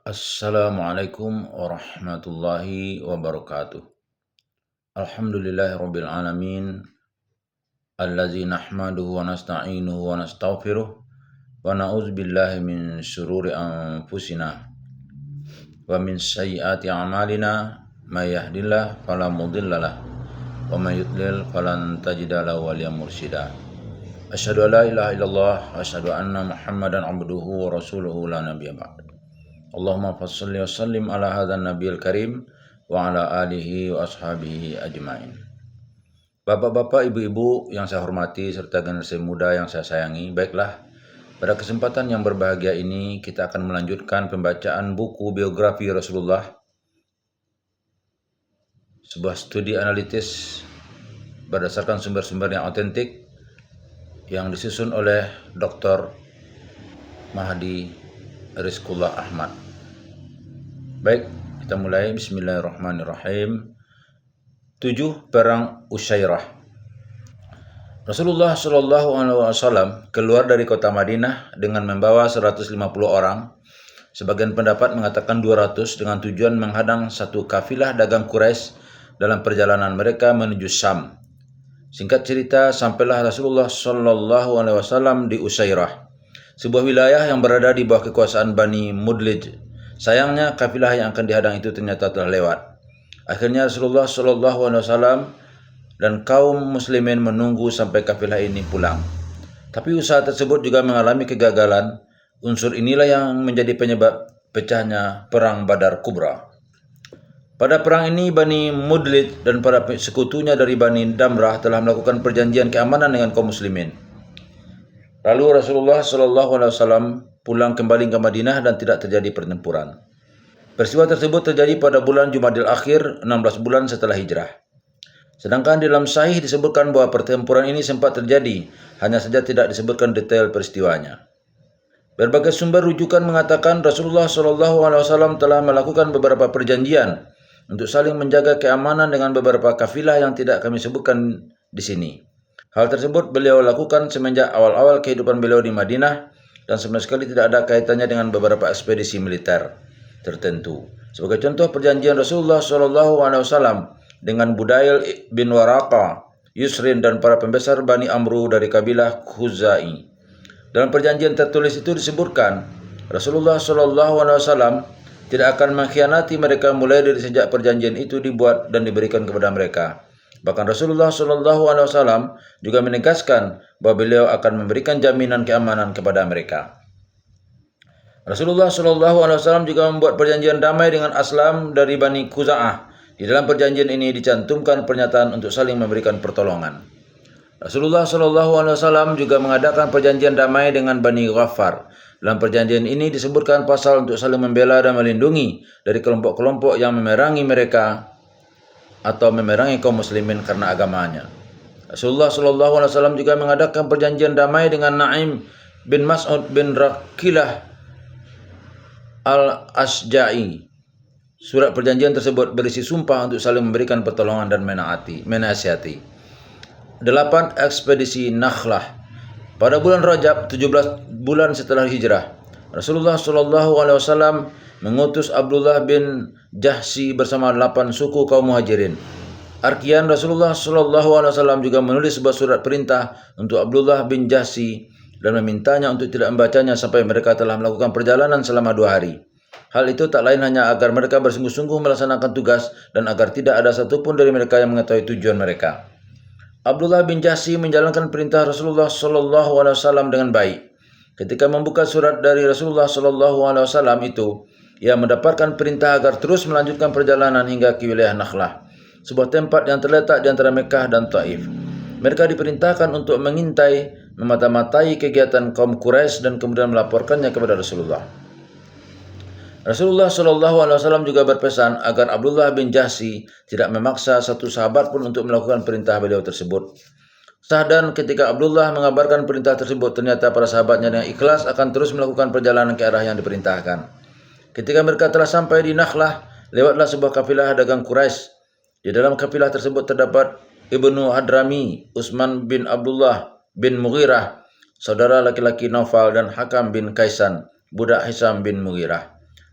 Assalamualaikum warahmatullahi wabarakatuh. Alhamdulillahirabbil alamin allazi nahmaduhu wa nasta'inuhu wa nastaghfiruh wa na'udzubillahi min syururi anfusina wa min sayyiati a'malina may yahdihillahu fala mudhillalah wa may yudlil falan tajida lahu waliyyan mursyida. Asyhadu an la ilaha illallah wa asyhadu anna Muhammadan abduhu wa rasuluhu la nabiyya ba'd. Allahumma shalli wa sallim ala hadzal nabiyil karim wa ala alihi wa ashabihi ajmain. Bapak-bapak, ibu-ibu yang saya hormati serta generasi muda yang saya sayangi, baiklah, pada kesempatan yang berbahagia ini kita akan melanjutkan pembacaan buku biografi Rasulullah, sebuah studi analitis berdasarkan sumber-sumber yang otentik yang disusun oleh Dr. Mahdi Rizqullah Ahmad. Baik, kita mulai. Bismillahirrahmanirrahim. 7. Perang Usyairah. Rasulullah Shallallahu Alaihi Wasallam keluar dari kota Madinah dengan membawa 150 orang. Sebagian pendapat mengatakan 200 dengan tujuan menghadang satu kafilah dagang Quraisy dalam perjalanan mereka menuju Syam. Singkat cerita, sampailah Rasulullah Shallallahu Alaihi Wasallam di Usyairah, sebuah wilayah yang berada di bawah kekuasaan Bani Mudlij. Sayangnya kafilah yang akan dihadang itu ternyata telah lewat. Akhirnya Rasulullah Shallallahu Alaihi Wasallam dan kaum muslimin menunggu sampai kafilah ini pulang. Tapi usaha tersebut juga mengalami kegagalan. Unsur inilah yang menjadi penyebab pecahnya perang Badar Kubra. Pada perang ini Bani Mudlij dan para sekutunya dari Bani Damrah telah melakukan perjanjian keamanan dengan kaum muslimin. Lalu Rasulullah Shallallahu Alaihi Wasallam pulang kembali ke Madinah dan tidak terjadi pertempuran. Peristiwa tersebut terjadi pada bulan Jumadil Akhir, 16 bulan setelah hijrah. Sedangkan di dalam Sahih disebutkan bahwa pertempuran ini sempat terjadi, hanya saja tidak disebutkan detail peristiwanya. Berbagai sumber rujukan mengatakan Rasulullah Shallallahu Alaihi Wasallam telah melakukan beberapa perjanjian untuk saling menjaga keamanan dengan beberapa kafilah yang tidak kami sebutkan di sini. Hal tersebut beliau lakukan semenjak awal-awal kehidupan beliau di Madinah dan sama sekali tidak ada kaitannya dengan beberapa ekspedisi militer tertentu. Sebagai contoh, perjanjian Rasulullah Shallallahu Alaihi Wasallam dengan Budail bin Waraqah, Yusrin dan para pembesar Bani Amru dari kabilah Khuzai. Dalam perjanjian tertulis itu disebutkan Rasulullah Shallallahu Alaihi Wasallam tidak akan mengkhianati mereka mulai dari sejak perjanjian itu dibuat dan diberikan kepada mereka. Bahkan Rasulullah Shallallahu Alaihi Wasallam juga menegaskan bahwa beliau akan memberikan jaminan keamanan kepada mereka. Rasulullah Shallallahu Alaihi Wasallam juga membuat perjanjian damai dengan Aslam dari Bani Khuza'ah. Di dalam perjanjian ini dicantumkan pernyataan untuk saling memberikan pertolongan. Rasulullah Shallallahu Alaihi Wasallam juga mengadakan perjanjian damai dengan Bani Ghaffar. Dalam perjanjian ini disebutkan pasal untuk saling membela dan melindungi dari kelompok-kelompok yang memerangi mereka atau memerangi kaum muslimin karena agamanya. Rasulullah Shallallahu Alaihi Wasallam juga mengadakan perjanjian damai dengan Naim bin Mas'ud bin Raqilah al-Asja'i. Surat perjanjian tersebut berisi sumpah untuk saling memberikan pertolongan dan menasihati. 8. Ekspedisi Nakhlah. Pada bulan Rajab, 17 bulan setelah hijrah, Rasulullah Shallallahu Alaihi Wasallam mengutus Abdullah bin Jahsi bersama 8 suku kaum Muhajirin. Arkian Rasulullah Shallallahu Alaihi Wasallam juga menulis sebuah surat perintah untuk Abdullah bin Jahsi dan memintanya untuk tidak membacanya sampai mereka telah melakukan perjalanan selama 2 hari. Hal itu tak lain hanya agar mereka bersungguh-sungguh melaksanakan tugas dan agar tidak ada satupun dari mereka yang mengetahui tujuan mereka. Abdullah bin Jahsi menjalankan perintah Rasulullah Shallallahu Alaihi Wasallam dengan baik. Ketika membuka surat dari Rasulullah Shallallahu Alaihi Wasallam itu, ia mendapatkan perintah agar terus melanjutkan perjalanan hingga ke wilayah Nakhlah, sebuah tempat yang terletak di antara Mekah dan Taif. Mereka diperintahkan untuk mengintai, memata-matai kegiatan kaum Quraisy dan kemudian melaporkannya kepada Rasulullah. Rasulullah Shallallahu Alaihi Wasallam juga berpesan agar Abdullah bin Jahsi tidak memaksa satu sahabat pun untuk melakukan perintah beliau tersebut. Dan ketika Abdullah mengabarkan perintah tersebut, ternyata para sahabatnya yang ikhlas akan terus melakukan perjalanan ke arah yang diperintahkan. Ketika mereka telah sampai di Nakhlah, lewatlah sebuah kafilah dagang Quraisy. Di dalam kafilah tersebut terdapat Ibnu Hadrami, Utsman bin Abdullah bin Mughirah, saudara laki-laki Naufal, dan Hakam bin Kaisan, budak Hisam bin Mughirah.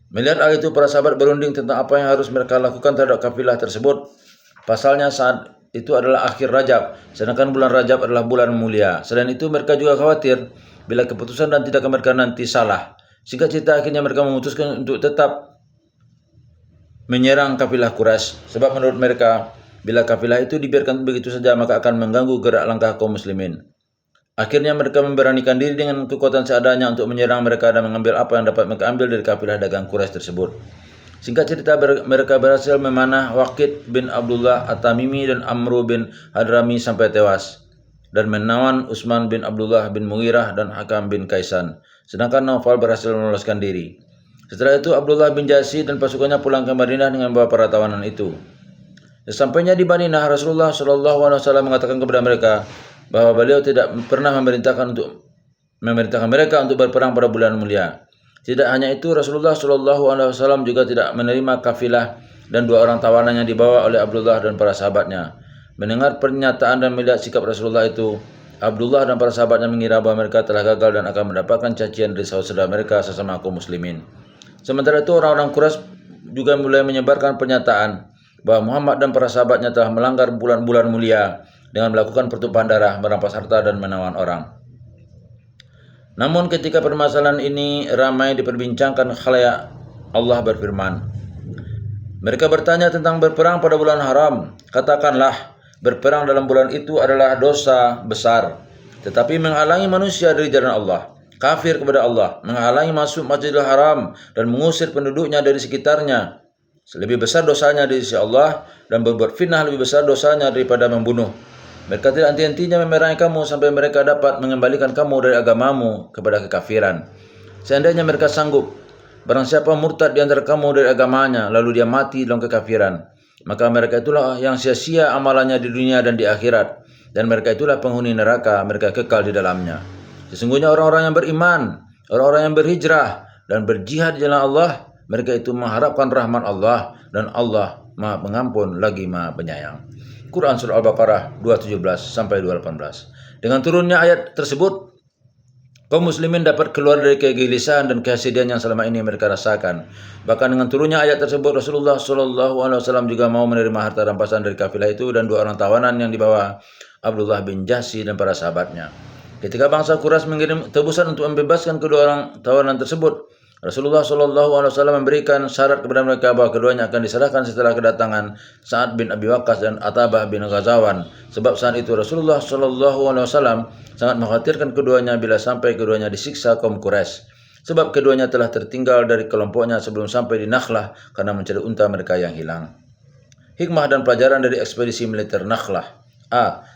Melihat hal itu, para sahabat berunding tentang apa yang harus mereka lakukan terhadap kafilah tersebut. Pasalnya saat itu adalah akhir Rajab, sedangkan bulan Rajab adalah bulan mulia. Selain itu, mereka juga khawatir bila keputusan dan tindakan mereka nanti salah. Singkat cerita, akhirnya mereka memutuskan untuk tetap menyerang kafilah Quraisy, sebab menurut mereka, bila kafilah itu dibiarkan begitu saja maka akan mengganggu gerak langkah kaum muslimin. Akhirnya mereka memberanikan diri dengan kekuatan seadanya untuk menyerang mereka dan mengambil apa yang dapat mereka ambil dari kafilah dagang Quraisy tersebut. Singkat cerita, mereka berhasil memanah Waqid bin Abdullah At-Tamimi dan Amru bin Hadrami sampai tewas, dan menawan Utsman bin Abdullah bin Mughirah dan Hakam bin Kaisan, sedangkan Naufal berhasil meloloskan diri. Setelah itu, Abdullah bin Jasi dan pasukannya pulang ke Madinah dengan membawa para tawanan itu. Sesampainya di Madinah, Rasulullah SAW mengatakan kepada mereka bahwa beliau tidak pernah memerintahkan mereka untuk berperang pada bulan mulia. Tidak hanya itu, Rasulullah SAW juga tidak menerima kafilah dan 2 orang tawanan yang dibawa oleh Abdullah dan para sahabatnya. Mendengar pernyataan dan melihat sikap Rasulullah itu, Abdullah dan para sahabatnya mengira bahwa mereka telah gagal dan akan mendapatkan cacian dari saudara mereka sesama kaum muslimin. Sementara itu, orang-orang Quraisy juga mulai menyebarkan pernyataan bahwa Muhammad dan para sahabatnya telah melanggar bulan-bulan mulia dengan melakukan pertumpahan darah, merampas harta, dan menawan orang. Namun ketika permasalahan ini ramai diperbincangkan khalayak, Allah berfirman, mereka bertanya tentang berperang pada bulan haram. Katakanlah, berperang dalam bulan itu adalah dosa besar, tetapi menghalangi manusia dari jalan Allah, kafir kepada Allah, menghalangi masuk Masjidil Haram, dan mengusir penduduknya dari sekitarnya, lebih besar dosanya di sisi Allah, dan berbuat fitnah lebih besar dosanya daripada membunuh. Mereka tidak henti-hentinya memerangi kamu sampai mereka dapat mengembalikan kamu dari agamamu kepada kekafiran. Seandainya mereka sanggup, barang siapa murtad di antara kamu dari agamanya, lalu dia mati dalam kekafiran, maka mereka itulah yang sia-sia amalannya di dunia dan di akhirat, dan mereka itulah penghuni neraka, mereka kekal di dalamnya. Sesungguhnya orang-orang yang beriman, orang-orang yang berhijrah dan berjihad di jalan Allah, mereka itu mengharapkan rahmat Allah, dan Allah Maha Pengampun lagi Maha Penyayang. Quran Surah Al-Baqarah 217-218. Dengan turunnya ayat tersebut, kaum muslimin dapat keluar dari kegelisahan dan kehasedian yang selama ini mereka rasakan. Bahkan dengan turunnya ayat tersebut, Rasulullah SAW juga mau menerima harta rampasan dari kafilah itu dan 2 orang tawanan yang dibawa Abdullah bin Jahsy dan para sahabatnya. Ketika bangsa Quraisy mengirim tebusan untuk membebaskan kedua orang tawanan tersebut, Rasulullah SAW memberikan syarat kepada mereka bahwa keduanya akan diserahkan setelah kedatangan Sa'ad bin Abi Waqqas dan Atabah bin Ghazawan. Sebab saat itu Rasulullah SAW sangat mengkhawatirkan keduanya bila sampai keduanya disiksa kaum Quraisy. Sebab keduanya telah tertinggal dari kelompoknya sebelum sampai di Nakhlah karena mencari unta mereka yang hilang. Hikmah dan pelajaran dari ekspedisi militer Nakhlah.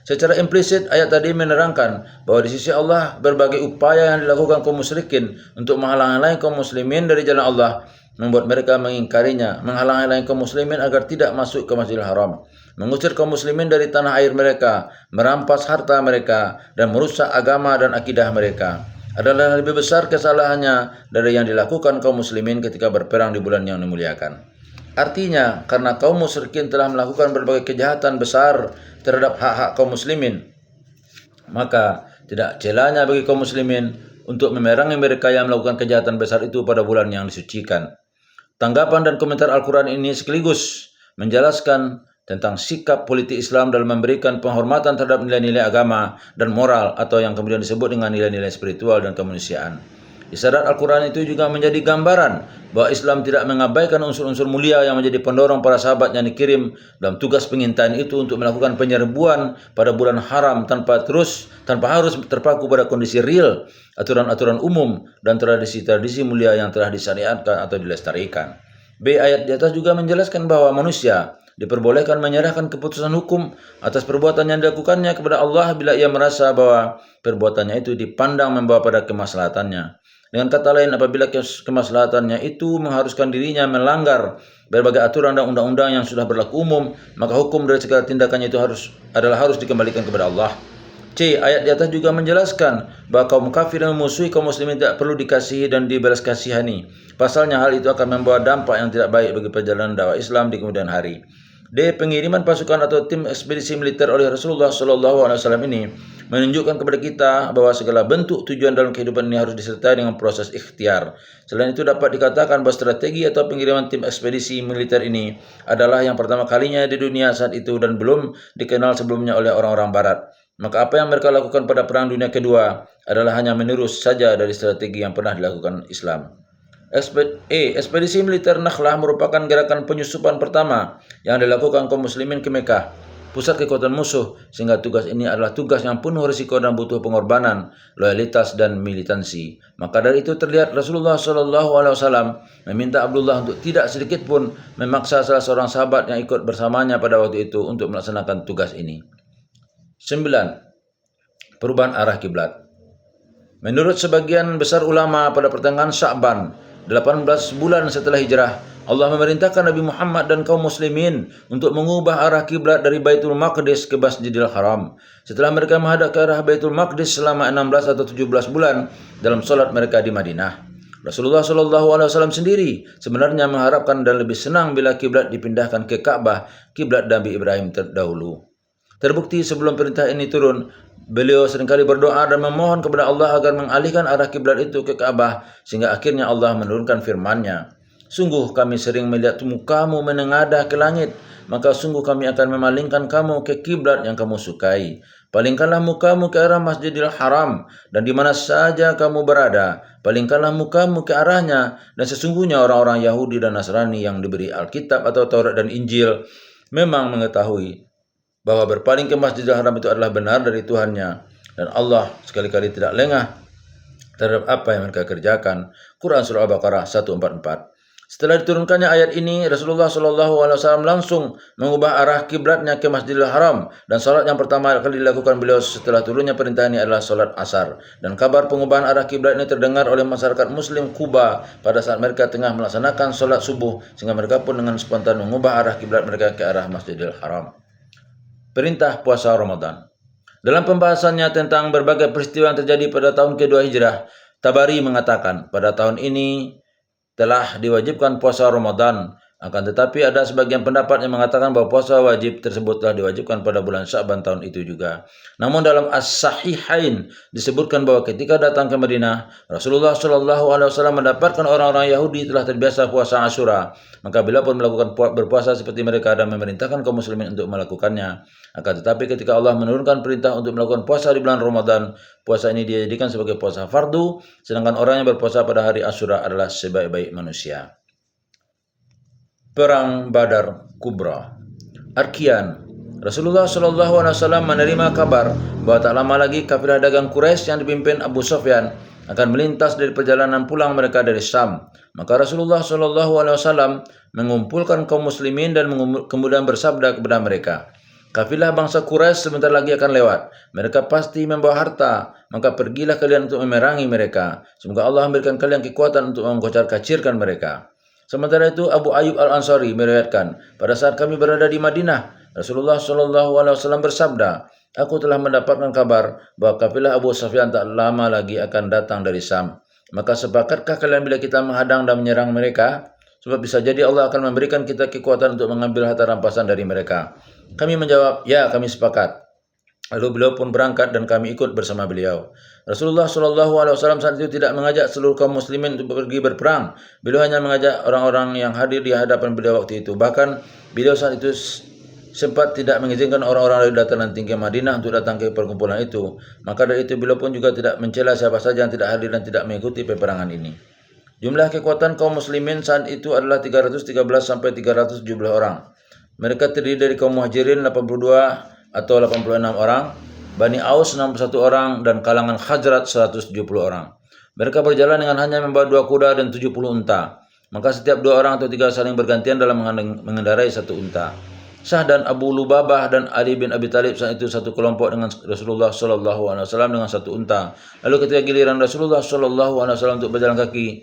Secara implisit ayat tadi menerangkan bahwa di sisi Allah berbagai upaya yang dilakukan kaum musyrikin untuk menghalang-halangi kaum muslimin dari jalan Allah membuat mereka mengingkarinya, menghalang-halangi kaum muslimin agar tidak masuk ke Masjidil Haram, mengusir kaum muslimin dari tanah air mereka, merampas harta mereka, dan merusak agama dan akidah mereka. Adalah lebih besar kesalahannya dari yang dilakukan kaum muslimin ketika berperang di bulan yang dimuliakan. Artinya, karena kaum musyrikin telah melakukan berbagai kejahatan besar terhadap hak-hak kaum muslimin, maka tidak celanya bagi kaum muslimin untuk memerangi mereka yang melakukan kejahatan besar itu pada bulan yang disucikan. Tanggapan dan komentar Al-Quran ini sekaligus menjelaskan tentang sikap politik Islam dalam memberikan penghormatan terhadap nilai-nilai agama dan moral atau yang kemudian disebut dengan nilai-nilai spiritual dan kemanusiaan. Isyarat Al-Quran itu juga menjadi gambaran bahwa Islam tidak mengabaikan unsur-unsur mulia yang menjadi pendorong para sahabat yang dikirim dalam tugas pengintaian itu untuk melakukan penyerbuan pada bulan haram tanpa harus terpaku pada kondisi real, aturan-aturan umum, dan tradisi-tradisi mulia yang telah disyariatkan atau dilestarikan. Ayat di atas juga menjelaskan bahwa manusia diperbolehkan menyerahkan keputusan hukum atas perbuatan yang dilakukannya kepada Allah bila ia merasa bahwa perbuatannya itu dipandang membawa pada kemaslahatannya. Dengan kata lain, apabila kemaslahatannya itu mengharuskan dirinya melanggar berbagai aturan dan undang-undang yang sudah berlaku umum, maka hukum dari segala tindakannya itu harus dikembalikan kepada Allah. Ayat di atas juga menjelaskan bahwa kaum kafir dan memusuhi kaum muslimin tidak perlu dikasihi dan dibalas kasihani. Pasalnya hal itu akan membawa dampak yang tidak baik bagi perjalanan dakwah Islam di kemudian hari. Pengiriman pasukan atau tim ekspedisi militer oleh Rasulullah SAW ini menunjukkan kepada kita bahwa segala bentuk tujuan dalam kehidupan ini harus disertai dengan proses ikhtiar. Selain itu dapat dikatakan bahwa strategi atau pengiriman tim ekspedisi militer ini adalah yang pertama kalinya di dunia saat itu dan belum dikenal sebelumnya oleh orang-orang barat. Maka apa yang mereka lakukan pada Perang Dunia Kedua adalah hanya menerus saja dari strategi yang pernah dilakukan Islam. Ekspedisi militer Nakhlah merupakan gerakan penyusupan pertama yang dilakukan kaum muslimin ke Mekah, pusat kekuatan musuh, sehingga tugas ini adalah tugas yang penuh risiko dan butuh pengorbanan, loyalitas dan militansi. Maka dari itu terlihat Rasulullah SAW meminta Abdullah untuk tidak sedikit pun memaksa salah seorang sahabat yang ikut bersamanya pada waktu itu untuk melaksanakan tugas ini. 9. Perubahan arah kiblat. Menurut sebagian besar ulama, pada pertengahan Sya'ban 18 bulan setelah hijrah, Allah memerintahkan Nabi Muhammad dan kaum muslimin untuk mengubah arah kiblat dari Baitul Maqdis ke Masjidil Haram. Setelah mereka menghadap ke arah Baitul Maqdis selama 16 atau 17 bulan dalam solat mereka di Madinah, Rasulullah SAW sendiri sebenarnya mengharapkan dan lebih senang bila kiblat dipindahkan ke Ka'bah, kiblat Nabi Ibrahim terdahulu. Terbukti sebelum perintah ini turun, beliau seringkali berdoa dan memohon kepada Allah agar mengalihkan arah kiblat itu ke Ka'bah, sehingga akhirnya Allah menurunkan firman-Nya. Sungguh kami sering melihat mukamu menengadah ke langit, maka sungguh kami akan memalingkan kamu ke kiblat yang kamu sukai. Palingkanlah mukamu ke arah Masjidil Haram, dan di mana saja kamu berada, palingkanlah mukamu ke arahnya. Dan sesungguhnya orang-orang Yahudi dan Nasrani yang diberi Alkitab atau Taurat dan Injil memang mengetahui bahwa berpaling ke Masjidil Haram itu adalah benar dari Tuhannya, dan Allah sekali-kali tidak lengah terhadap apa yang mereka kerjakan. Quran Surah Al-Baqarah 144. Setelah diturunkannya ayat ini, Rasulullah SAW langsung mengubah arah kiblatnya ke Masjidil Haram, dan salat yang pertama kali dilakukan beliau setelah turunnya perintah ini adalah salat asar. Dan kabar pengubahan arah kiblat ini terdengar oleh masyarakat Muslim Kuba pada saat mereka tengah melaksanakan salat subuh, sehingga mereka pun dengan spontan mengubah arah kiblat mereka ke arah Masjidil Haram. Perintah puasa Ramadan. Dalam pembahasannya tentang berbagai peristiwa yang terjadi pada tahun kedua Hijrah, Tabari mengatakan pada tahun ini telah diwajibkan puasa Ramadan. Akan tetapi ada sebagian pendapat yang mengatakan bahwa puasa wajib tersebut telah diwajibkan pada bulan Sya'ban tahun itu juga. Namun dalam As-Sahihain disebutkan bahwa ketika datang ke Madinah, Rasulullah SAW mendapatkan orang-orang Yahudi telah terbiasa puasa Asyura. Maka beliau pun melakukan berpuasa seperti mereka dan memerintahkan kaum muslimin untuk melakukannya. Akan tetapi ketika Allah menurunkan perintah untuk melakukan puasa di bulan Ramadan, puasa ini dijadikan sebagai puasa fardu, sedangkan orang yang berpuasa pada hari Asyura adalah sebaik-baik manusia. Perang Badar Kubra. Arkian, Rasulullah SAW menerima kabar bahwa tak lama lagi kafilah dagang Quraisy yang dipimpin Abu Sufyan akan melintas dari perjalanan pulang mereka dari Syam. Maka Rasulullah SAW mengumpulkan kaum muslimin dan kemudian bersabda kepada mereka, kafilah bangsa Quraisy sebentar lagi akan lewat. Mereka pasti membawa harta. Maka pergilah kalian untuk memerangi mereka. Semoga Allah memberikan kalian kekuatan untuk mengkocar-kacirkan mereka. Sementara itu Abu Ayyub Al-Ansari meriwayatkan, pada saat kami berada di Madinah, Rasulullah SAW bersabda, aku telah mendapatkan kabar bahwa kafilah Abu Sufyan tak lama lagi akan datang dari Syam. Maka sepakatkah kalian bila kita menghadang dan menyerang mereka? Sebab bisa jadi Allah akan memberikan kita kekuatan untuk mengambil harta rampasan dari mereka. Kami menjawab, ya kami sepakat. Lalu beliau pun berangkat dan kami ikut bersama beliau. Rasulullah SAW saat itu tidak mengajak seluruh kaum muslimin untuk pergi berperang. Beliau hanya mengajak orang-orang yang hadir di hadapan beliau waktu itu. Bahkan beliau saat itu sempat tidak mengizinkan orang-orang dari dataran tinggi Madinah untuk datang ke perkumpulan itu. Maka dari itu beliau pun juga tidak mencela siapa saja yang tidak hadir dan tidak mengikuti peperangan ini. Jumlah kekuatan kaum muslimin saat itu adalah 313 sampai 370 orang. Mereka terdiri dari kaum Muhajirin 82 atau 86 orang, Bani Aus 61 orang, dan kalangan Khazraj 170 orang. Mereka berjalan dengan hanya membawa 2 kuda dan 70 unta. Maka setiap 2 orang atau 3 saling bergantian dalam mengendarai 1 unta. Sa'd dan Abu Lubabah dan Ali bin Abi Thalib saat itu satu kelompok dengan Rasulullah SAW dengan 1 unta. Lalu ketika giliran Rasulullah SAW untuk berjalan kaki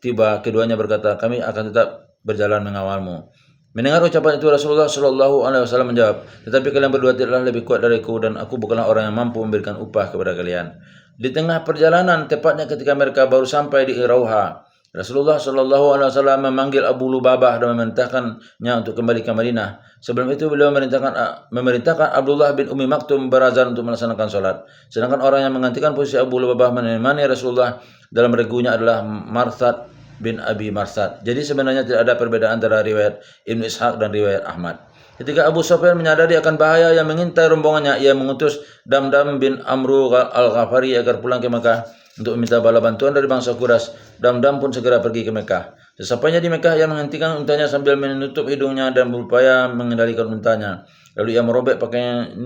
tiba, keduanya berkata, kami akan tetap berjalan mengawalmu. Mendengar ucapan itu Rasulullah SAW menjawab, tetapi kalian berdua tidaklah lebih kuat dariku dan aku bukanlah orang yang mampu memberikan upah kepada kalian. Di tengah perjalanan, tepatnya ketika mereka baru sampai di Rauha, Rasulullah Shallallahu Alaihi Wasallam memanggil Abu Lubabah dan memerintahkannya untuk kembali ke Madinah. Sebelum itu beliau memerintahkan Abdullah bin Umi Maktum berazan untuk melaksanakan sholat. Sedangkan orang yang menggantikan posisi Abu Lubabah menemani Rasulullah dalam regunya adalah Marsad bin Abi Marsad. Jadi sebenarnya tidak ada perbedaan antara riwayat Ibnu Ishaq dan riwayat Ahmad. Ketika Abu Sufyan menyadari akan bahaya yang mengintai rombongannya, ia mengutus Damdam bin Amru al-Ghafari agar pulang ke Mekah untuk meminta bala bantuan dari bangsa Quraisy. Damdam pun segera pergi ke Mekah. Sesampainya di Mekah, ia menghentikan untanya sambil menutup hidungnya dan berupaya mengendalikan untanya. Lalu ia merobek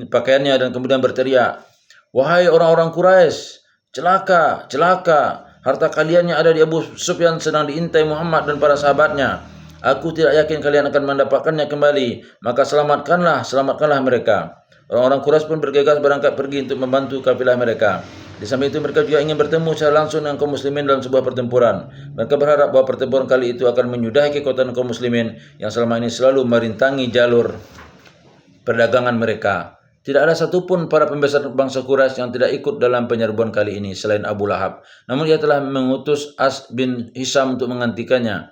pakaiannya dan kemudian berteriak, "Wahai orang-orang Quraisy, celaka, celaka! Harta kalian yang ada di Abu Sufyan sedang diintai Muhammad dan para sahabatnya. Aku tidak yakin kalian akan mendapatkannya kembali. Maka selamatkanlah mereka." Orang-orang Quraisy pun bergegas berangkat pergi untuk membantu kafilah mereka. Di samping itu mereka juga ingin bertemu secara langsung dengan kaum muslimin dalam sebuah pertempuran. Mereka berharap bahwa pertempuran kali itu akan menyudahi kekuatan kaum muslimin yang selama ini selalu merintangi jalur perdagangan mereka. Tidak ada satupun para pembesar bangsa Quraisy yang tidak ikut dalam penyerbuan kali ini selain Abu Lahab. Namun ia telah mengutus As bin Hisham untuk menggantikan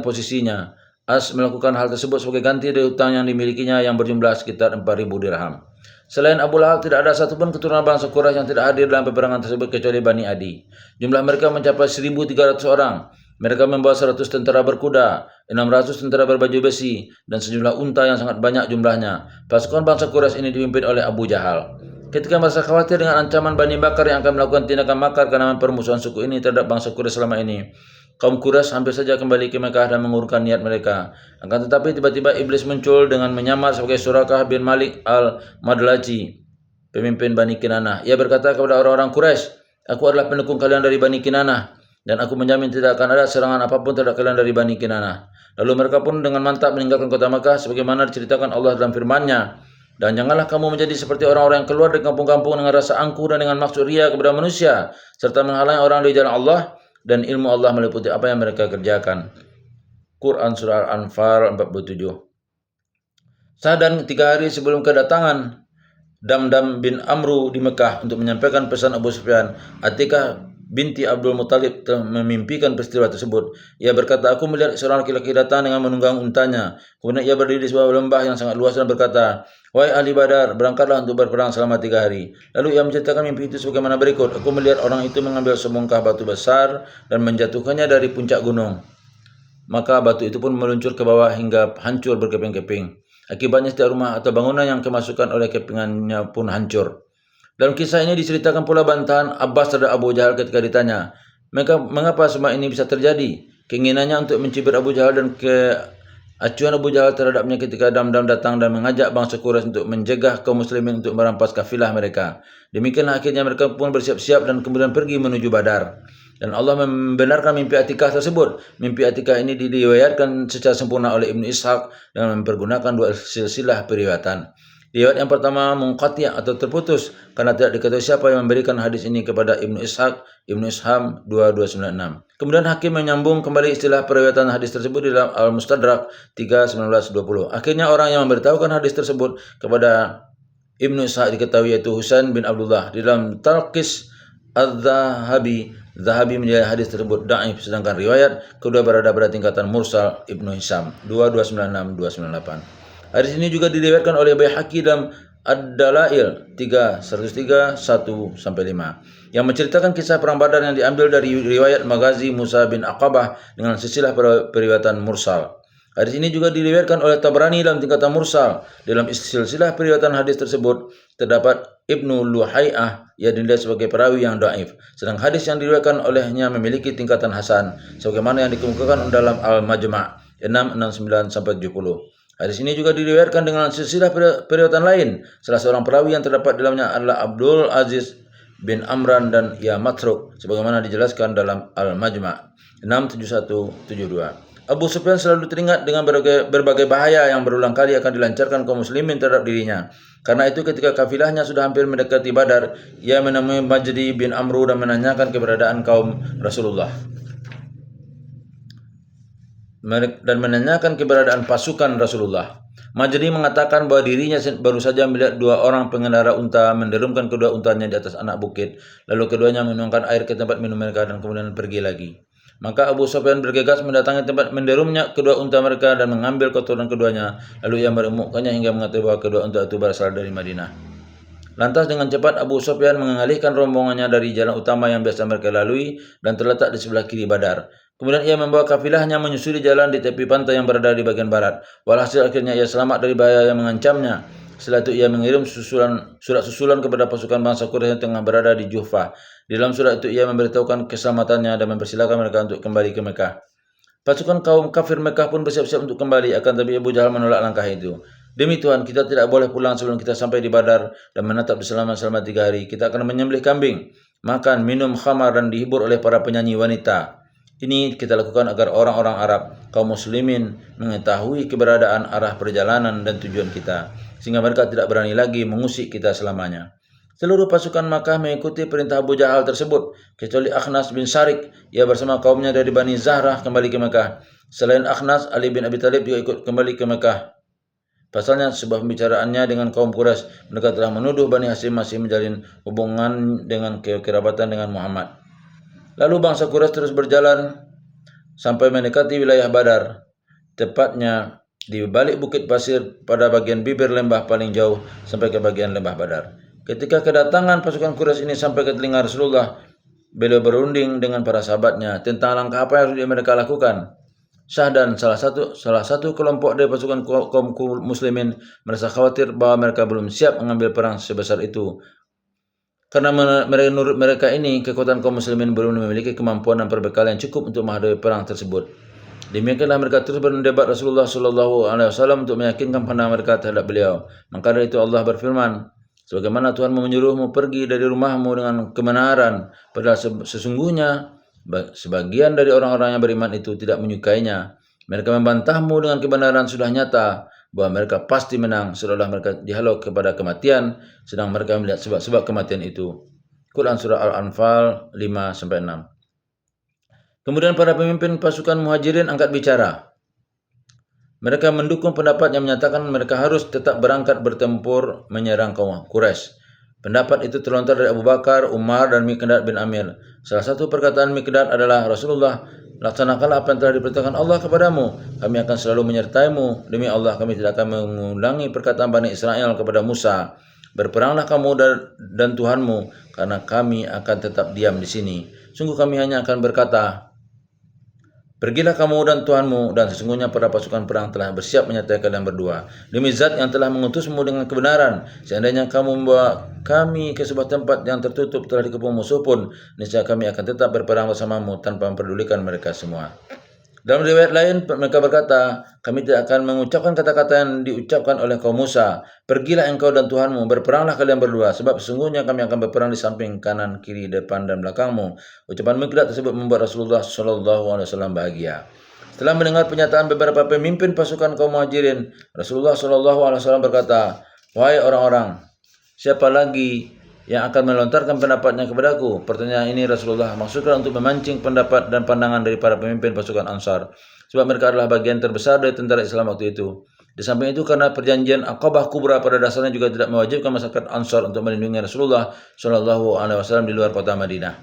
posisinya. As melakukan hal tersebut sebagai ganti dari hutang yang dimilikinya yang berjumlah sekitar 4.000 dirham. Selain Abu Lahab, tidak ada satupun keturunan bangsa Quraisy yang tidak hadir dalam peperangan tersebut kecuali Bani Adi. Jumlah mereka mencapai 1.300 orang. Mereka membawa 100 tentara berkuda, 600 tentara berbaju besi, dan sejumlah unta yang sangat banyak jumlahnya. Pasukan bangsa Quraisy ini dipimpin oleh Abu Jahal. Ketika merasa khawatir dengan ancaman Bani Bakar yang akan melakukan tindakan makar karena permusuhan suku ini terhadap bangsa Quraisy selama ini, kaum Quraisy hampir saja kembali ke Mekah dan mengurungkan niat mereka. Akan tetapi tiba-tiba iblis muncul dengan menyamar sebagai Surakah bin Malik al-Madlaji, pemimpin Bani Kinanah. Ia berkata kepada orang-orang Quraisy, "Aku adalah pendukung kalian dari Bani Kinanah, dan aku menjamin tidak akan ada serangan apapun terhadap kalian dari Bani Kinanah." Lalu mereka pun dengan mantap meninggalkan kota Makkah sebagaimana diceritakan Allah dalam firman-Nya, "Dan janganlah kamu menjadi seperti orang-orang yang keluar dari kampung-kampung dengan rasa angkuh dan dengan maksud ria kepada manusia, serta menghalangi orang dari jalan Allah, dan ilmu Allah meliputi apa yang mereka kerjakan." Quran Surah Al-Anfal 47. Dan 3 hari sebelum kedatangan Damdam bin Amru di Mekah untuk menyampaikan pesan Abu Sufyan, Atikah binti Abdul Muttalib telah memimpikan peristiwa tersebut. Ia berkata, "Aku melihat seorang laki-laki datang dengan menunggang untanya. Kemudian ia berdiri di sebuah lembah yang sangat luas dan berkata, 'Wahai ahli Badar, berangkatlah untuk berperang selama 3 hari. Lalu ia menceritakan mimpi itu sebagaimana berikut. Aku melihat orang itu mengambil sebongkah batu besar dan menjatuhkannya dari puncak gunung. Maka batu itu pun meluncur ke bawah hingga hancur berkeping-keping. Akibatnya setiap rumah atau bangunan yang kemasukan oleh kepingannya pun hancur.' Dalam kisah ini diceritakan pula bantahan Abbas terhadap Abu Jahal ketika ditanya, mengapa semua ini bisa terjadi? Keinginannya untuk mencibir Abu Jahal dan keacuan Abu Jahal terhadapnya ketika Damdam datang dan mengajak bangsa Quraisy untuk mencegah kaum muslimin untuk merampas kafilah mereka. Demikianlah akhirnya mereka pun bersiap-siap dan kemudian pergi menuju Badar. Dan Allah membenarkan mimpi Atikah tersebut. Mimpi Atikah ini diriwayatkan secara sempurna oleh Ibnu Ishaq dengan mempergunakan 2 silsilah periwayatan. Riwayat yang pertama munqati' atau terputus karena tidak diketahui siapa yang memberikan hadis ini kepada Ibnu Ishaq, Ibnu Isham 2296. Kemudian Hakim menyambung kembali istilah periwayatan hadis tersebut di dalam Al-Mustadrak 3/1920. Akhirnya orang yang memberitahukan hadis tersebut kepada Ibnu Ishaq diketahui yaitu Husain bin Abdullah. Di dalam Talqis Az-Zahabi, Zahabi menilai hadis tersebut dhaif, sedangkan riwayat kedua berada pada tingkatan mursal Ibnu Hisham 2296-298. Hadis ini juga diriwayatkan oleh Baihaqi dalam Ad-Dalail 3/103 1-5 yang menceritakan kisah perang Badar yang diambil dari riwayat Maghazi Musa bin Aqabah dengan silsilah periwayatan mursal. Hadis ini juga diriwayatkan oleh Tabrani dalam tingkatan mursal. Dalam silsilah periwayatan hadis tersebut terdapat Ibnu Luhai'ah yang dinilai sebagai perawi yang dhaif. Sedang hadis yang diriwayatkan olehnya memiliki tingkatan hasan sebagaimana yang dikemukakan dalam Al-Majma' 669-70. Hadis ini juga diriwayatkan dengan silsilah periwayatan lain. Salah seorang perawi yang terdapat dalamnya adalah Abdul Aziz bin Amran dan ia matruk sebagaimana dijelaskan dalam Al-Majma' 67172. Abu Sufyan selalu teringat dengan berbagai bahaya yang berulang kali akan dilancarkan kaum muslimin terhadap dirinya. Karena itu ketika kafilahnya sudah hampir mendekati Badar, ia menemui Majdi bin Amru dan menanyakan keberadaan kaum Rasulullah dan menanyakan keberadaan pasukan Rasulullah. Majdi mengatakan bahwa dirinya baru saja melihat 2 orang pengendara unta menderumkan kedua untanya di atas anak bukit, lalu keduanya menuangkan air ke tempat minum mereka dan kemudian pergi lagi. Maka Abu Sufyan bergegas mendatangi tempat menderumnya kedua unta mereka dan mengambil kotoran keduanya. Lalu ia meremukkannya hingga mengetahui bahwa kedua unta itu berasal dari Madinah. Lantas dengan cepat Abu Sufyan mengalihkan rombongannya dari jalan utama yang biasa mereka lalui dan terletak di sebelah kiri Badar. Kemudian ia membawa kafilahnya menyusuri jalan di tepi pantai yang berada di bagian barat. Walhasil akhirnya ia selamat dari bahaya yang mengancamnya. Setelah itu ia mengirim surat susulan kepada pasukan bangsa Quraisy yang tengah berada di Juhfah. Di dalam surat itu ia memberitahukan keselamatannya dan mempersilakan mereka untuk kembali ke Mekah. Pasukan kaum kafir Mekah pun bersiap-siap untuk kembali, akan tapi Abu Jahal menolak langkah itu. Demi Tuhan, kita tidak boleh pulang sebelum kita sampai di Badar dan menetap di selama 3 hari. Kita akan menyembelih kambing, makan, minum khamar dan dihibur oleh para penyanyi wanita. Ini kita lakukan agar orang-orang Arab, kaum muslimin, mengetahui keberadaan arah perjalanan dan tujuan kita, sehingga mereka tidak berani lagi mengusik kita selamanya. Seluruh pasukan Makkah mengikuti perintah Abu Jahal tersebut, kecuali Akhnas bin Syarik. Ia bersama kaumnya dari Bani Zahrah kembali ke Mekah. Selain Akhnas, Ali bin Abi Thalib juga ikut kembali ke Mekah. Pasalnya, sebuah pembicaraannya dengan kaum Quraisy, mereka telah menuduh Bani Hashim masih menjalin hubungan dengan kerabatan dengan Muhammad. Lalu bangsa Quraisy terus berjalan sampai mendekati wilayah Badar, tepatnya di balik bukit pasir pada bagian bibir lembah paling jauh sampai ke bagian lembah Badar. Ketika kedatangan pasukan Quraisy ini sampai ke telinga Rasulullah, beliau berunding dengan para sahabatnya tentang langkah apa yang harus mereka lakukan. Syahdan, salah satu kelompok dari pasukan kaum muslimin, merasa khawatir bahwa mereka belum siap mengambil perang sebesar itu. Karena menurut mereka ini, kekuatan kaum muslimin belum memiliki kemampuan dan perbekalan yang cukup untuk menghadapi perang tersebut. Demikianlah mereka terus berdebat Rasulullah SAW untuk meyakinkan pandangan mereka terhadap beliau. Maka dari itu Allah berfirman, sebagaimana Tuhan menyuruhmu pergi dari rumahmu dengan kebenaran, padahal sesungguhnya sebagian dari orang-orang yang beriman itu tidak menyukainya. Mereka membantahmu dengan kebenaran sudah nyata bahwa mereka pasti menang, seolah mereka dihalau kepada kematian, sedang mereka melihat sebab-sebab kematian itu. Quran Surah Al-Anfal 5-6. Kemudian para pemimpin pasukan muhajirin angkat bicara. Mereka mendukung pendapat yang menyatakan mereka harus tetap berangkat bertempur menyerang kaum Quraisy. Pendapat itu terlontar dari Abu Bakar, Umar, dan Miqdad bin Amir. Salah satu perkataan Miqdad adalah, Rasulullah, laksanakanlah apa yang telah diperintahkan Allah kepadamu. Kami akan selalu menyertaimu. Demi Allah, kami tidak akan mengulangi perkataan Bani Israel kepada Musa. Berperanglah kamu dan Tuhanmu, karena kami akan tetap diam di sini. Sungguh kami hanya akan berkata, pergilah kamu dan Tuhanmu, dan sesungguhnya para pasukan perang telah bersiap menyertai kalian berdua. Demi Zat yang telah mengutusmu dengan kebenaran, seandainya kamu membawa kami ke sebuah tempat yang tertutup telah dikepung musuh pun, niscaya kami akan tetap berperang bersamamu tanpa mempedulikan mereka semua. Dalam riwayat lain mereka berkata, kami tidak akan mengucapkan kata-kata yang diucapkan oleh kaum Musa. Pergilah engkau dan Tuhanmu, berperanglah kalian berdua, sebab sesungguhnya kami akan berperang di samping, kanan, kiri, depan, dan belakangmu. Ucapan Miqdad tersebut membuat Rasulullah SAW bahagia. Setelah mendengar pernyataan beberapa pemimpin pasukan kaum muhajirin, Rasulullah SAW berkata, wahai orang-orang, siapa lagi yang akan melontarkan pendapatnya kepadaku? Pertanyaan ini Rasulullah maksudkan untuk memancing pendapat dan pandangan dari para pemimpin pasukan Ansar, sebab mereka adalah bagian terbesar dari tentara Islam waktu itu. Di samping itu, karena perjanjian Aqabah Kubra pada dasarnya juga tidak mewajibkan masyarakat Ansar untuk melindungi Rasulullah SAW di luar kota Madinah.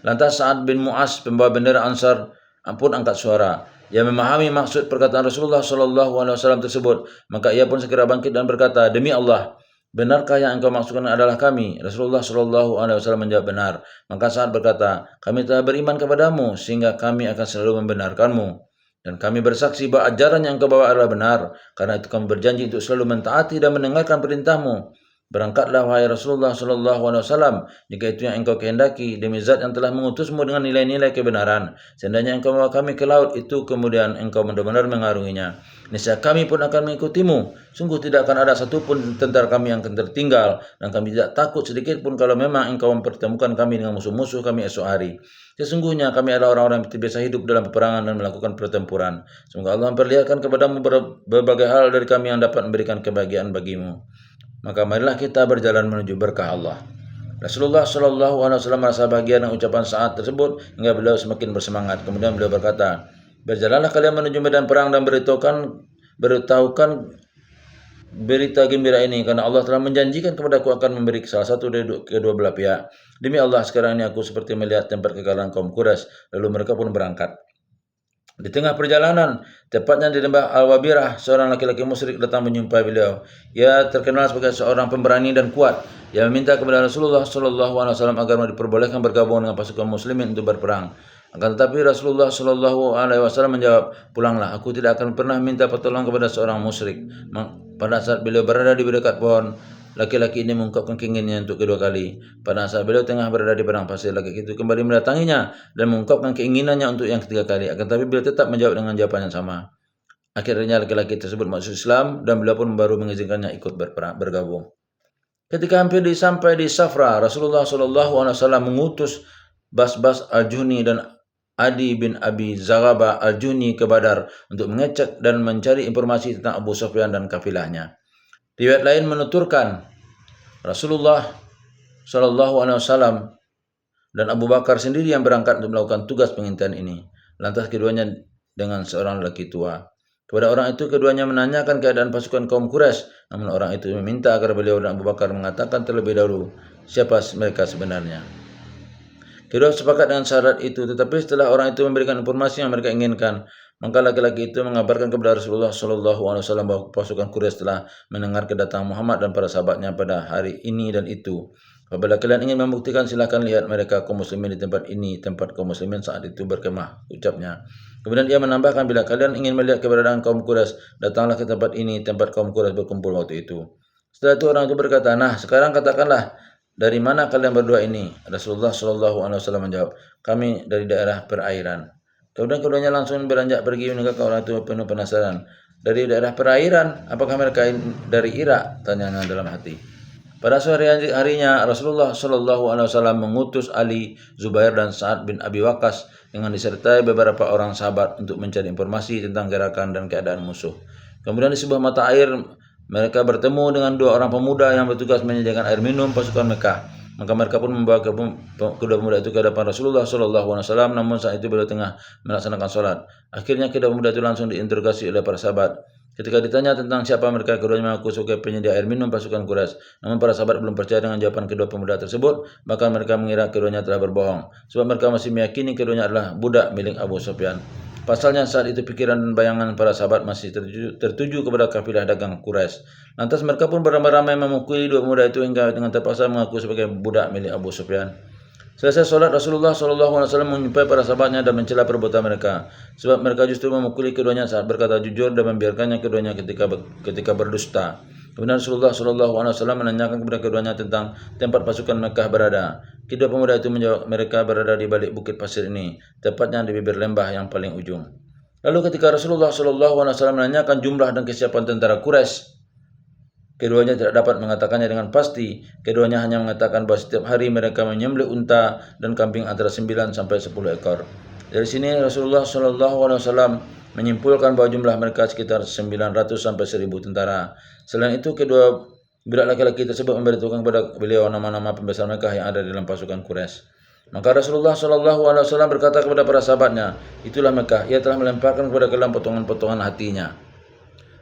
Lantas Sa'ad bin Mu'az, pembawa bendera Ansar, pun angkat suara. Ia memahami maksud perkataan Rasulullah SAW tersebut, maka ia pun segera bangkit dan berkata, demi Allah, benarkah yang engkau maksudkan adalah kami? Rasulullah SAW menjawab, benar. Maka Sa'ad berkata, kami telah beriman kepadamu sehingga kami akan selalu membenarkanmu. Dan kami bersaksi bahwa ajaran yang engkau bawa adalah benar. Karena itu kami berjanji untuk selalu mentaati dan mendengarkan perintahmu. Berangkatlah wahai Rasulullah SAW, jika itu yang engkau kehendaki, demi Zat yang telah mengutusmu dengan nilai-nilai kebenaran. Seandainya engkau membawa kami ke laut itu, kemudian engkau benar-benar mengarunginya, niscaya kami pun akan mengikutimu. Sungguh tidak akan ada satupun tentara kami yang akan tertinggal, dan kami tidak takut sedikit pun kalau memang engkau mempertemukan kami dengan musuh-musuh kami esok hari. Sesungguhnya kami adalah orang-orang yang terbiasa hidup dalam peperangan dan melakukan pertempuran. Semoga Allah memperlihatkan kepadamu berbagai hal dari kami yang dapat memberikan kebahagiaan bagimu. Maka marilah kita berjalan menuju berkah Allah. Rasulullah SAW merasa bahagia dengan ucapan Sa'ad tersebut hingga beliau semakin bersemangat. Kemudian beliau berkata, berjalanlah kalian menuju medan perang dan beritahukan berita gembira ini, karena Allah telah menjanjikan kepadaku akan memberi salah satu dari kedua belah pihak. Demi Allah, sekarang ini aku seperti melihat tempat kekalahan kaum Quraisy. Lalu mereka pun berangkat. Di tengah perjalanan, tepatnya di lembah Al-Wabirah, seorang laki-laki musyrik datang menyumpai beliau. Ia terkenal sebagai seorang pemberani dan kuat. Ia meminta kepada Rasulullah Shallallahu Alaihi Wasallam agar diperbolehkan bergabung dengan pasukan muslimin untuk berperang. Akan tetapi Rasulullah Shallallahu Alaihi Wasallam menjawab, "Pulanglah, aku tidak akan pernah minta pertolongan kepada seorang musyrik." Pada saat beliau berada di dekat pohon, laki-laki ini mengungkapkan keinginannya untuk kedua kali. Pada saat beliau tengah berada di padang pasir, laki itu kembali mendatanginya dan mengungkapkan keinginannya untuk yang ketiga kali. Akan tetapi beliau tetap menjawab dengan jawaban yang sama. Akhirnya laki-laki tersebut masuk Islam dan beliau pun baru mengizinkannya ikut bergabung. Ketika hampir sampai di Safra, Rasulullah SAW mengutus Bas-Bas Al-Juhni dan Adi bin Abi Zaraba Al-Juhni ke Badar untuk mengecek dan mencari informasi tentang Abu Sufyan dan kafilahnya. Riwayat lain menuturkan Rasulullah SAW dan Abu Bakar sendiri yang berangkat untuk melakukan tugas pengintaian ini. Lantas keduanya dengan seorang lelaki tua. Kepada orang itu keduanya menanyakan keadaan pasukan kaum Quraisy, namun orang itu meminta agar beliau dan Abu Bakar mengatakan terlebih dahulu siapa mereka sebenarnya. Kedua sepakat dengan syarat itu, tetapi setelah orang itu memberikan informasi yang mereka inginkan, maka laki-laki itu mengabarkan kepada Rasulullah SAW bahwa pasukan Quraisy telah mendengar kedatangan Muhammad dan para sahabatnya pada hari ini dan itu. Apabila kalian ingin membuktikan, silahkan lihat mereka kaum muslimin di tempat ini, tempat kaum muslimin saat itu berkemah, ucapnya. Kemudian ia menambahkan, bila kalian ingin melihat keberadaan kaum Quraisy, datanglah ke tempat ini, tempat kaum Quraisy berkumpul waktu itu. Setelah itu orang itu berkata, nah sekarang katakanlah, dari mana kalian berdua ini? Rasulullah SAW menjawab, kami dari daerah perairan. Kemudian keduanya langsung beranjak pergi meninggalkan orang itu penuh penasaran. Dari daerah perairan, apakah mereka dari Irak? Tanyanya dalam hati. Pada sore harinya Rasulullah SAW mengutus Ali, Zubair dan Sa'ad bin Abi Waqqas dengan disertai beberapa orang sahabat untuk mencari informasi tentang gerakan dan keadaan musuh. Kemudian di sebuah mata air mereka bertemu dengan dua orang pemuda yang bertugas menyediakan air minum pasukan Mekah. Maka mereka pun membawa kedua pemuda itu ke hadapan Rasulullah SAW. Namun saat itu beliau tengah melaksanakan sholat. Akhirnya kedua pemuda itu langsung diinterogasi oleh para sahabat. Ketika ditanya tentang siapa mereka, keduanya mengaku sebagai penyedia air minum pasukan Quraisy. Namun para sahabat belum percaya dengan jawaban kedua pemuda tersebut, bahkan mereka mengira keduanya telah berbohong, sebab mereka masih meyakini keduanya adalah budak milik Abu Sufyan. Pasalnya saat itu pikiran dan bayangan para sahabat masih tertuju kepada kafilah dagang Quraisy. Lantas mereka pun beramai-ramai memukuli dua pemuda itu hingga dengan terpaksa mengaku sebagai budak milik Abu Sufyan. Selesai sholat, Rasulullah SAW menyumpai para sahabatnya dan mencela perbuatan mereka, sebab mereka justru memukuli keduanya saat berkata jujur dan membiarkannya keduanya ketika berdusta. Kemudian Rasulullah SAW menanyakan kepada keduanya tentang tempat pasukan Mekah berada. Kedua pemuda itu menjawab mereka berada di balik bukit pasir ini, tepatnya di bibir lembah yang paling ujung. Lalu ketika Rasulullah SAW menanyakan jumlah dan kesiapan tentara Quraisy, keduanya tidak dapat mengatakannya dengan pasti. Keduanya hanya mengatakan bahwa setiap hari mereka menyembelih unta dan kambing antara 9 sampai 10 ekor. Dari sini Rasulullah SAW menyimpulkan bahwa jumlah mereka sekitar 900 sampai 1000 tentara. Selain itu, kedua budak laki-laki tersebut memberitahukan kepada beliau nama-nama pembesar Mekah yang ada dalam pasukan Quraisy. Maka Rasulullah SAW berkata kepada para sahabatnya, itulah Mekah. Ia telah melemparkan kepada kalian potongan-potongan hatinya.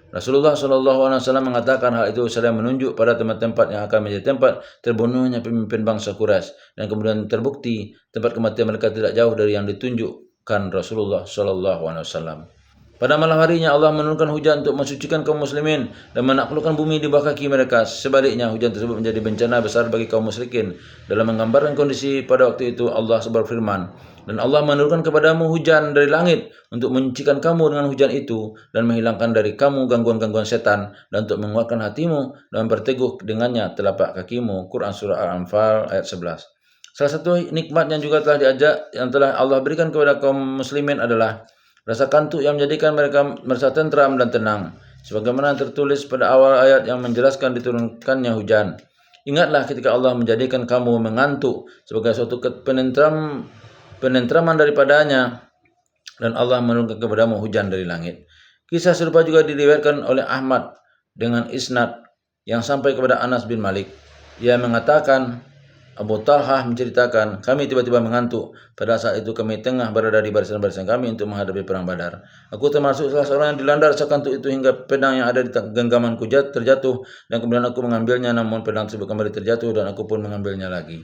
Rasulullah SAW mengatakan hal itu sedang menunjuk pada tempat-tempat yang akan menjadi tempat terbunuhnya pemimpin bangsa Quraisy, dan kemudian terbukti tempat kematian mereka tidak jauh dari yang ditunjukkan Rasulullah SAW. Pada malam harinya Allah menurunkan hujan untuk mensucikan kaum muslimin dan menaklukkan bumi di bawah kaki mereka. Sebaliknya, hujan tersebut menjadi bencana besar bagi kaum musyrikin. Dalam menggambarkan kondisi pada waktu itu, Allah berfirman, dan Allah menurunkan kepadamu hujan dari langit untuk menyucikan kamu dengan hujan itu dan menghilangkan dari kamu gangguan-gangguan setan dan untuk menguatkan hatimu dan berteguh dengannya telapak kakimu. Quran Surah Al-Anfal ayat 11. Salah satu nikmat yang juga telah Allah berikan kepada kaum muslimin adalah rasa kantuk yang menjadikan mereka merasa tentram dan tenang, sebagaimana tertulis pada awal ayat yang menjelaskan diturunkannya hujan. Ingatlah ketika Allah menjadikan kamu mengantuk sebagai suatu penentraman daripadanya, dan Allah menurunkan kepadamu hujan dari langit. Kisah serupa juga diriwayatkan oleh Ahmad dengan isnad yang sampai kepada Anas bin Malik. Ia mengatakan, Abu Talhah menceritakan, kami tiba-tiba mengantuk. Pada saat itu kami tengah berada di barisan-barisan kami untuk menghadapi perang Badar. Aku termasuk salah seorang yang dilanda rasa kantuk itu hingga pedang yang ada di genggamanku terjatuh, dan kemudian aku mengambilnya, namun pedang tersebut kembali terjatuh dan aku pun mengambilnya lagi.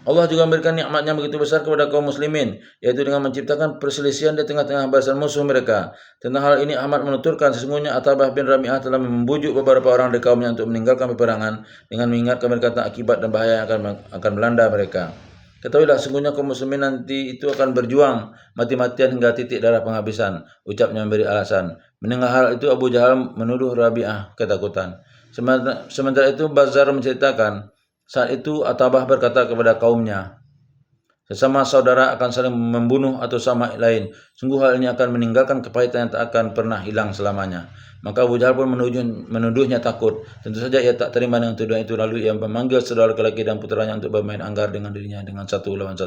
Allah juga memberikan nikmat yang begitu besar kepada kaum muslimin, yaitu dengan menciptakan perselisihan di tengah-tengah barisan musuh mereka. Tentang hal ini Ahmad menuturkan, sesungguhnya Atabah bin Rabi'ah telah membujuk beberapa orang dari kaumnya untuk meninggalkan peperangan dengan mengingatkan mereka tentang akibat dan bahaya yang akan melanda mereka. Ketahuilah, sesungguhnya kaum muslimin nanti itu akan berjuang mati-matian hingga titik darah penghabisan. Ucapnya memberi alasan. Mendengar hal itu, Abu Jahal menuduh Rabi'ah ketakutan. Sementara itu Bazar menceritakan, saat itu Atabah berkata kepada kaumnya, sesama saudara akan saling membunuh atau sama lain. Sungguh hal ini akan meninggalkan kepahitan yang tak akan pernah hilang selamanya. Maka Abu Jahal pun menuduhnya takut. Tentu saja ia tak terima dengan tuduhan itu, lalu ia memanggil saudara laki-laki dan putranya untuk bermain anggar dengan dirinya dengan satu lawan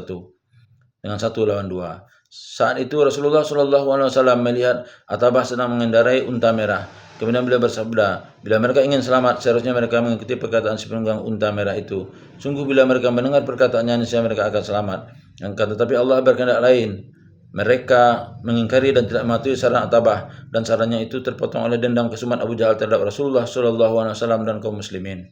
dua. Saat itu Rasulullah SAW melihat Atabah sedang mengendarai unta merah. Kemudian beliau bersabda, bila mereka ingin selamat, seharusnya mereka mengikuti perkataan si penunggang unta merah itu. Sungguh bila mereka mendengar perkataannya, niscaya mereka akan selamat. Tetapi Allah berkehendak lain. Mereka mengingkari dan tidak mematuhi saran Atabah, dan sarannya itu terpotong oleh dendam kesumat Abu Jahal terhadap Rasulullah SAW dan kaum muslimin.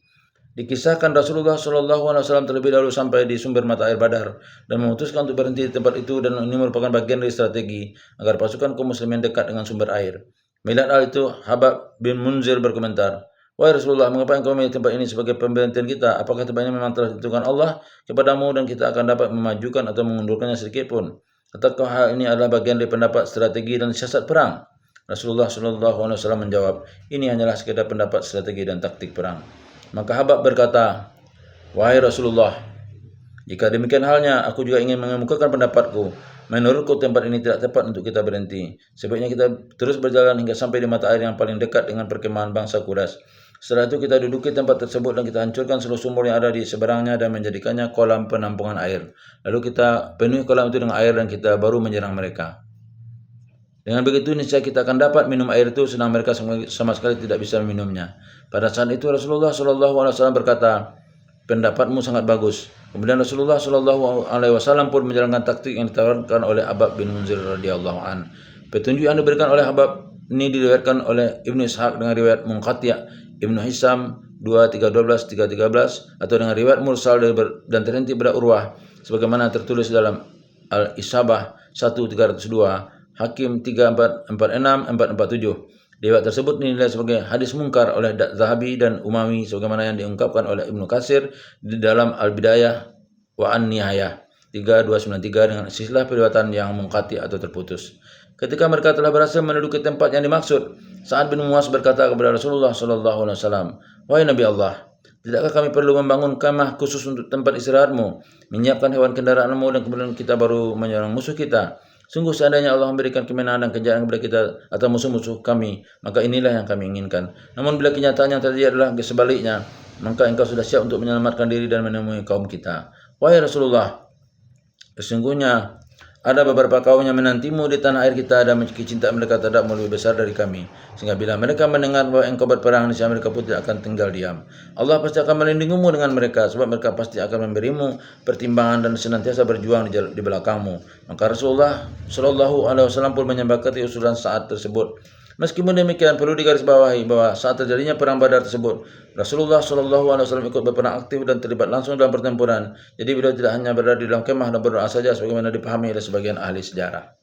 Dikisahkan Rasulullah SAW terlebih dahulu sampai di sumber mata air Badar dan memutuskan untuk berhenti di tempat itu, dan ini merupakan bagian dari strategi agar pasukan kaum muslimin dekat dengan sumber air. Melihat hal itu, Habab bin Munzir berkomentar, wahai Rasulullah, mengapa engkau memilih tempat ini sebagai pemberhentian kita? Apakah tempat ini memang telah ditentukan Allah kepadamu dan kita akan dapat memajukan atau mengundurkannya sedikit pun? Ataukah hal ini adalah bagian dari pendapat strategi dan siasat perang? Rasulullah SAW menjawab, ini hanyalah sekedar pendapat strategi dan taktik perang. Maka Habab berkata, wahai Rasulullah, jika demikian halnya, aku juga ingin mengemukakan pendapatku. Menurutku tempat ini tidak tepat untuk kita berhenti. Sebaiknya kita terus berjalan hingga sampai di mata air yang paling dekat dengan perkemahan bangsa Quraisy. Setelah itu kita duduki tempat tersebut dan kita hancurkan seluruh sumur yang ada di seberangnya dan menjadikannya kolam penampungan air. Lalu kita penuhi kolam itu dengan air dan kita baru menyerang mereka. Dengan begitu niscaya kita akan dapat minum air itu, sedang mereka sama sekali tidak bisa meminumnya. Pada saat itu Rasulullah SAW berkata, pendapatmu sangat bagus. Kemudian Rasulullah SAW pun menjalankan taktik yang ditawarkan oleh Habab bin Munzir radhiyallahu an. Petunjuk yang diberikan oleh Habab ini diriwayatkan oleh Ibnu Ishaq dengan riwayat Munqati', Ibnu Hisam 2312 313 atau dengan riwayat mursal dan terhenti pada Urwah sebagaimana tertulis dalam Al-Isabah 1302, Hakim 3446 447. Riwayat tersebut dinilai sebagai hadis mungkar oleh Zahabi dan Umawi sebagaimana yang diungkapkan oleh Ibnu Katsir di dalam Al-Bidayah wa An-Nihayah 3293 dengan silsilah periwayatan yang munqati atau terputus. Ketika mereka telah berhasil menduduki tempat yang dimaksud, Sa'ad bin Mu'adz berkata kepada Rasulullah SAW, wahai Nabi Allah, tidakkah kami perlu membangun kamah khusus untuk tempat istirahatmu, menyiapkan hewan kendaraanmu, dan kemudian kita baru menyerang musuh kita? Sungguh seandainya Allah memberikan kemenangan dan kejayaan kepada kita atau musuh-musuh kami, maka inilah yang kami inginkan. Namun bila kenyataan yang terjadi adalah sebaliknya, maka engkau sudah siap untuk menyelamatkan diri dan menemui kaum kita. Wahai Rasulullah, sesungguhnya ada beberapa kaum yang menantimu di tanah air kita dan kecintaan mereka terhadapmu lebih besar dari kami. Sehingga bila mereka mendengar bahwa engkau berperang, niscaya mereka pun tidak akan tinggal diam. Allah pasti akan melindungimu dengan mereka, sebab mereka pasti akan memberimu pertimbangan dan senantiasa berjuang di belakangmu. Maka Rasulullah SAW pun menyepakati usulan Sa'ad tersebut. Meskipun demikian, perlu digarisbawahi bahwa saat terjadinya perang Badar tersebut, Rasulullah SAW ikut berperang aktif dan terlibat langsung dalam pertempuran. Jadi beliau tidak hanya berada di dalam kemah dan berdoa saja sebagaimana dipahami oleh sebagian ahli sejarah.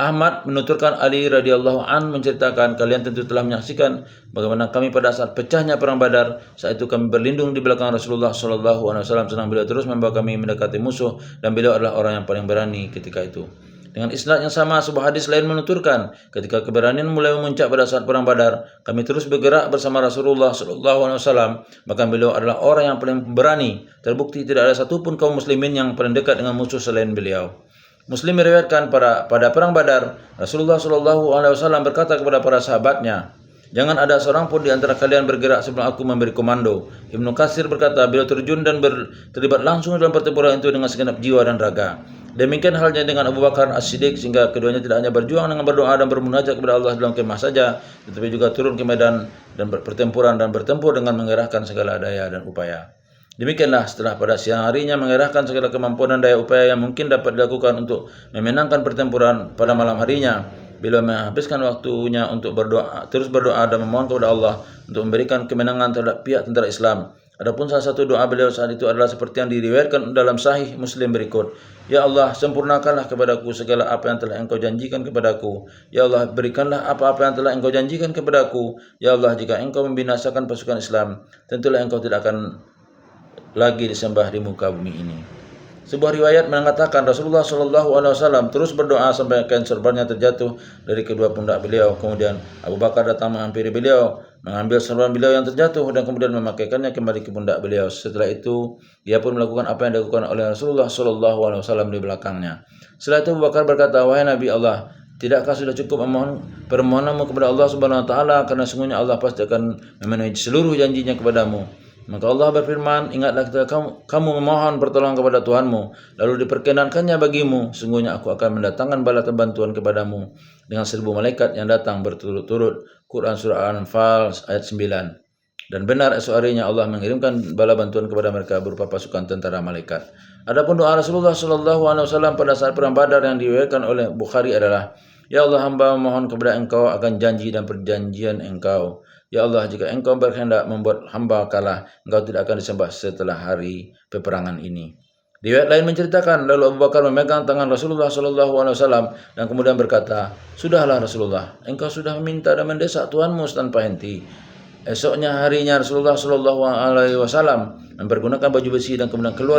Ahmad menuturkan Ali radhiyallahu an menceritakan, kalian tentu telah menyaksikan bagaimana kami pada saat pecahnya perang Badar, saat itu kami berlindung di belakang Rasulullah SAW sedang beliau terus membawa kami mendekati musuh dan beliau adalah orang yang paling berani ketika itu. Dengan isnad yang sama, sebuah hadis lain menuturkan, ketika keberanian mulai memuncak pada saat perang Badar, kami terus bergerak bersama Rasulullah SAW. Bahkan beliau adalah orang yang paling berani. Terbukti tidak ada satupun kaum muslimin yang paling dekat dengan musuh selain beliau. Muslim meriwayatkan pada perang Badar, Rasulullah SAW berkata kepada para sahabatnya, jangan ada seorang pun di antara kalian bergerak sebelum aku memberi komando. Ibnu Katsir berkata, beliau terjun dan terlibat langsung dalam pertempuran itu dengan segenap jiwa dan raga. Demikian halnya dengan Abu Bakar As-Siddiq, sehingga keduanya tidak hanya berjuang dengan berdoa dan bermunajat kepada Allah dalam kemah saja, tetapi juga turun ke medan dan pertempuran dan bertempur dengan mengerahkan segala daya dan upaya. Demikianlah setelah pada siang harinya mengerahkan segala kemampuan dan daya upaya yang mungkin dapat dilakukan untuk memenangkan pertempuran, pada malam harinya beliau menghabiskan waktunya untuk terus berdoa dan memohon kepada Allah untuk memberikan kemenangan terhadap pihak tentara Islam. Adapun salah satu doa beliau saat itu adalah seperti yang diriwayatkan dalam Sahih Muslim berikut. Ya Allah, sempurnakanlah kepadaku segala apa yang telah Engkau janjikan kepadaku. Ya Allah, berikanlah apa-apa yang telah Engkau janjikan kepadaku. Ya Allah, jika Engkau membinasakan pasukan Islam, tentulah Engkau tidak akan lagi disembah di muka bumi ini. Sebuah riwayat mengatakan Rasulullah Shallallahu Alaihi Wasallam terus berdoa sampai kain sorbannya terjatuh dari kedua pundak beliau. Kemudian Abu Bakar datang menghampiri beliau, mengambil sorban beliau yang terjatuh dan kemudian memakaikannya kembali ke pundak beliau. Setelah itu, dia pun melakukan apa yang dilakukan oleh Rasulullah Shallallahu Alaihi Wasallam di belakangnya. Setelah itu Abu Bakar berkata, wahai Nabi Allah, tidakkah sudah cukup permohonanmu kepada Allah Subhanahu Wa Taala, karena sungguhnya Allah pasti akan memenuhi seluruh janjinya kepadamu. Maka Allah berfirman, ingatlah ketika kamu memohon pertolongan kepada Tuhanmu, lalu diperkenankannya bagimu, sungguhnya aku akan mendatangkan bala bantuan kepadamu dengan 1000 malaikat yang datang berturut-turut. Quran Surah Al-Anfal ayat 9. Dan benar esok harinya Allah mengirimkan bala bantuan kepada mereka berupa pasukan tentara malaikat. Adapun doa Rasulullah Shallallahu Alaihi Wasallam pada saat perang Badar yang diriwayatkan oleh Bukhari adalah, Ya Allah, hamba memohon kepada Engkau akan janji dan perjanjian Engkau. Ya Allah, jika Engkau berkehendak membuat hamba kalah, Engkau tidak akan disembah setelah hari peperangan ini. Riwayat lain menceritakan, lalu Abu Bakar memegang tangan Rasulullah Shallallahu Alaihi Wasallam dan kemudian berkata, sudahlah Rasulullah, Engkau sudah meminta dan mendesak Tuhanmu tanpa henti. Esoknya harinya Rasulullah Shallallahu Alaihi Wasallam mempergunakan baju besi dan kemudian keluar